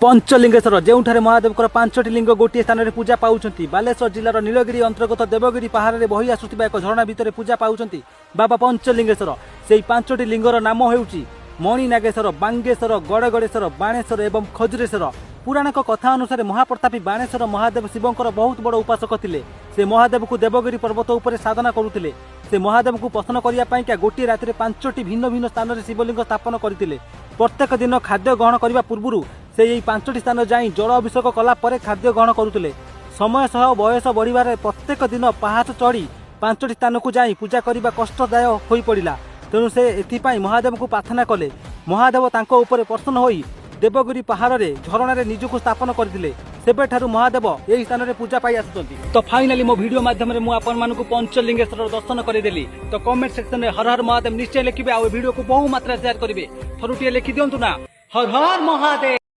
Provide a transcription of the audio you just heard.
पंचलिंगेश्वर जोठारे महादेव पांचटी लिंग गोटे स्थान में पूजा पाँच बालेश्वर जिलार नीलगिरी अंतर्गत देवगिरी पहाड़ में बही आसुवा एक झरणा भितर पूजा पाँच बाबा पंचलिंगेश्वर से पांचटी लिंगर नाम होउची मणिनागेश्वर, बांगेश्वर, गड़गड़ेश्वर, बाणेश्वर एवं खजुरेश्वर। पुराणक कथा अनुसार महाप्रतापी बाणेश्वर महादेव शिवंकर बहुत बड़ उपासक थिले। से महादेव को देवगिरी पर्वत उपर साधना करुथिले। से महादेव को प्रसन्न करने गोटे राति पांचटी भिन्न भिन्न स्थान में शिवलिंग स्थापन करथिले। प्रत्येक दिन खाद्य ग्रहण करने पूर्व से यही पांचटी स्थान जाई जल अभिषेक कला परे खाद्य ग्रहण करुथिले। समय सह बयस बढ़िबार प्रत्येक दिन पहाड़ चढ़ी पांचटी स्थान को जाई पूजा करने कष्टदायक हो पड़ा। तेणु से एथिपाई महादेव को प्रार्थना कले। महादेव तांको ऊपर प्रसन्न होई देवगिरी पहाड़ रे झरणा रे निजको स्थापन करथिले। सेबेठारु महादेव एही स्थान रे पूजा पाई आसुचंती। तो फाइनली मो वीडियो माध्यम रे मु आपन मानकु पंचलिंगेश्वर दर्शन करेदेली। तो कमेंट सेक्शन में हर हर महादेव निश्चय लिखिबे आ वीडियो को बहु मात्रा शेयर करिवे। थरुटिए लिखि दियंतु ना हर हर महादेव।